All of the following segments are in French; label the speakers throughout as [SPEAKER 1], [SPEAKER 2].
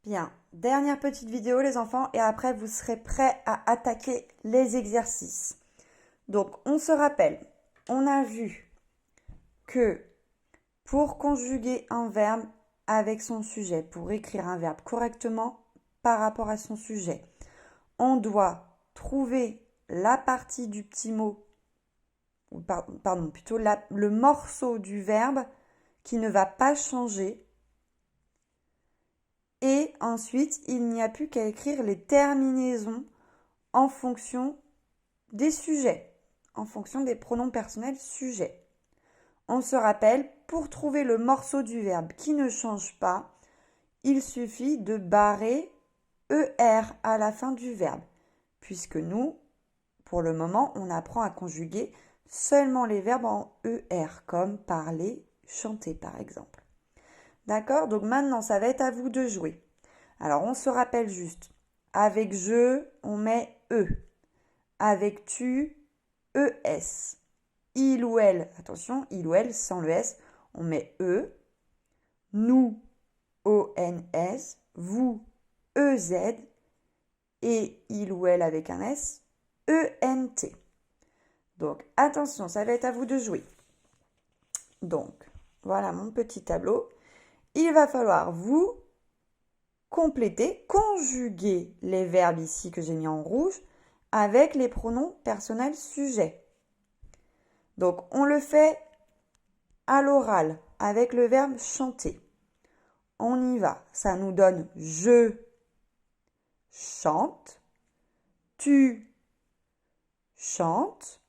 [SPEAKER 1] Bien, dernière petite vidéo les enfants et après vous serez prêts à attaquer les exercices. Donc on se rappelle, on a vu que pour conjuguer un verbe avec son sujet, pour écrire un verbe correctement par rapport à son sujet, on doit trouver la partie du petit mot, ou pardon, plutôt le morceau du verbe qui ne va pas changer. Et ensuite, il n'y a plus qu'à écrire les terminaisons en fonction des sujets, en fonction des pronoms personnels sujets. On se rappelle, pour trouver le morceau du verbe qui ne change pas, il suffit de barrer ER à la fin du verbe, puisque nous, pour le moment, on apprend à conjuguer seulement les verbes en ER, comme parler, chanter par exemple. D'accord? Donc maintenant, ça va être à vous de jouer. Alors, on se rappelle juste. Avec je, on met E. Avec tu, ES. Il ou elle, attention, il ou elle, sans le S, on met E. Nous, ONS. Vous, EZ. Et il ou elle avec un S, ENT. Donc, attention, ça va être à vous de jouer. Donc, voilà mon petit tableau. Il va falloir vous compléter, conjuguer les verbes ici que j'ai mis en rouge avec les pronoms personnels sujets. Donc, on le fait à l'oral avec le verbe chanter. On y va. Ça nous donne je chante, tu chantes,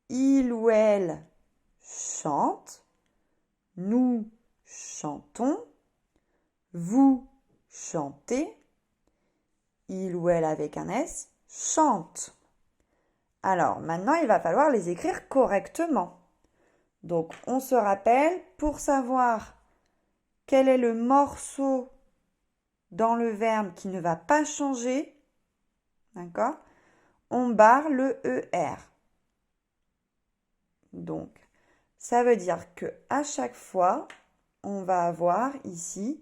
[SPEAKER 1] il ou elle chante, nous chantons, vous chantez, il ou elle avec un S chante. Alors maintenant, il va falloir les écrire correctement. Donc on se rappelle, pour savoir quel est le morceau dans le verbe qui ne va pas changer, d'accord? On barre le ER. Donc ça veut dire que à chaque fois, on va avoir ici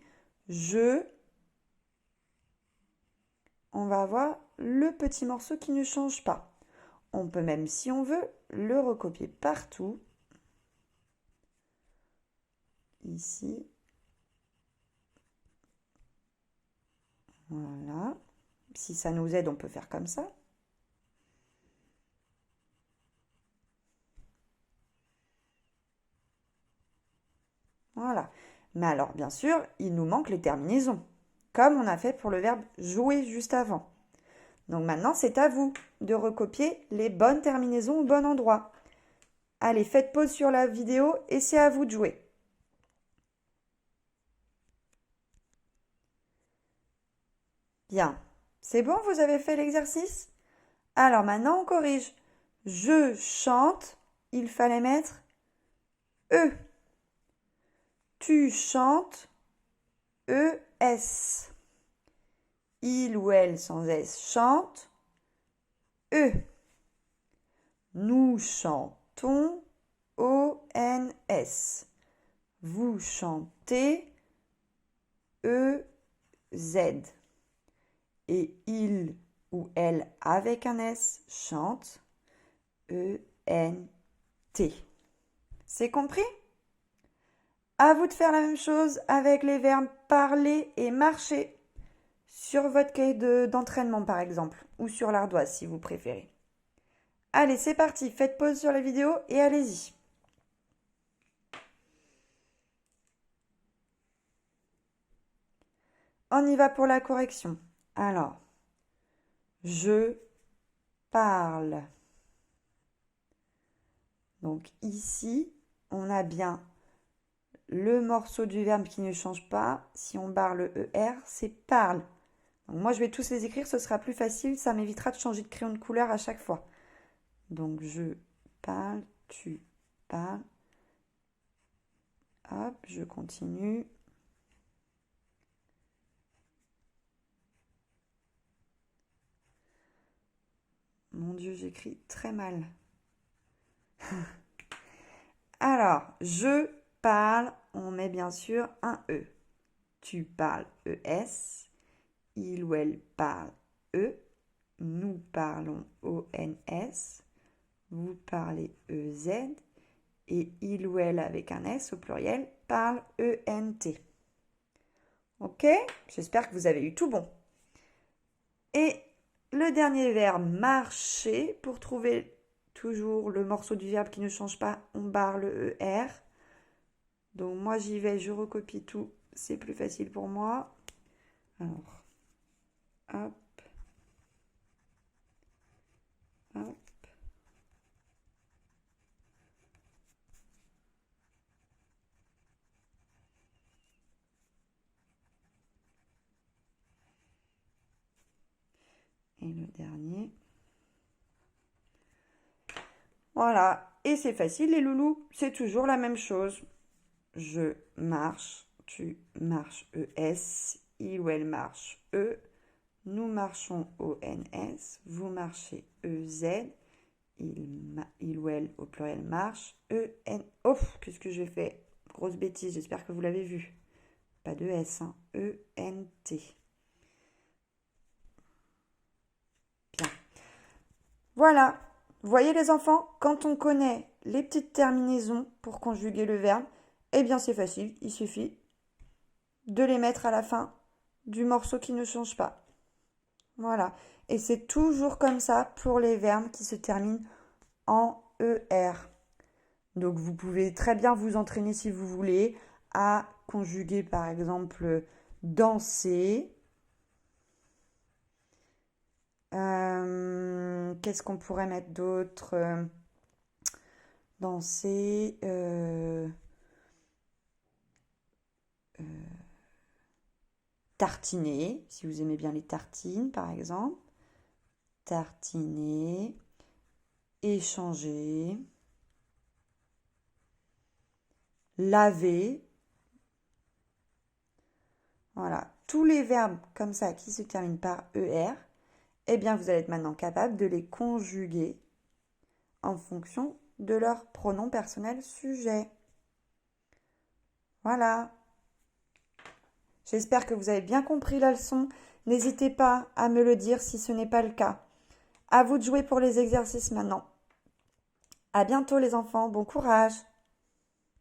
[SPEAKER 1] on va avoir le petit morceau qui ne change pas. On peut même, si on veut, le recopier partout. Ici. Voilà. Si ça nous aide, on peut faire comme ça. Voilà. Mais alors, bien sûr, il nous manque les terminaisons, comme on a fait pour le verbe jouer juste avant. Donc maintenant, c'est à vous de recopier les bonnes terminaisons au bon endroit. Allez, faites pause sur la vidéo et c'est à vous de jouer. Bien. C'est bon, vous avez fait l'exercice? Alors maintenant, on corrige. Je chante, il fallait mettre E. Tu chantes, ES. Il ou elle sans S chante, E. Nous chantons, ONS. Vous chantez, EZ. Et il ou elle avec un S chante, ENT. C'est compris? À vous de faire la même chose avec les verbes parler et marcher sur votre cahier d'entraînement par exemple, ou sur l'ardoise si vous préférez. Allez, c'est parti, faites pause sur la vidéo et allez-y. On y va pour la correction. Alors, je parle. Donc ici, on a bien le morceau du verbe qui ne change pas. Si on barre le ER, c'est parle. Donc moi, je vais tous les écrire, ce sera plus facile. Ça m'évitera de changer de crayon de couleur à chaque fois. Donc je parle, tu parles. Hop, je continue. Mon Dieu, j'écris très mal. Alors, je parle, on met bien sûr un E. Tu parles, ES. il ou elle parle E, nous parlons ONS, vous parlez EZ, et il ou elle avec un S au pluriel parle ENT. Ok? J'espère que vous avez eu tout bon. Et le dernier verbe, marcher, pour trouver toujours le morceau du verbe qui ne change pas, on barre le ER. Donc moi j'y vais, je recopie tout, c'est plus facile pour moi. Alors, hop, hop. Et le dernier. Voilà, et c'est facile les loulous, c'est toujours la même chose. Je marche, tu marches ES, il ou elle marche E, nous marchons ONS, vous marchez EZ, il ou elle au pluriel marche EN. Oh, qu'est-ce que j'ai fait? Grosse bêtise, j'espère que vous l'avez vu. Pas de S, hein. ENT. Bien. Voilà. Vous voyez les enfants, quand on connaît les petites terminaisons pour conjuguer le verbe, eh bien c'est facile, il suffit de les mettre à la fin du morceau qui ne change pas. Voilà. Et c'est toujours comme ça pour les verbes qui se terminent en ER. Donc vous pouvez très bien vous entraîner si vous voulez à conjuguer par exemple danser. Qu'est-ce qu'on pourrait mettre d'autre? Danser. Tartiner, si vous aimez bien les tartines par exemple. Tartiner. Échanger. Laver. Voilà, tous les verbes comme ça qui se terminent par ER, eh bien vous allez être maintenant capable de les conjuguer en fonction de leur pronom personnel sujet. Voilà. J'espère que vous avez bien compris la leçon. N'hésitez pas à me le dire si ce n'est pas le cas. À vous de jouer pour les exercices maintenant. À bientôt les enfants, bon courage.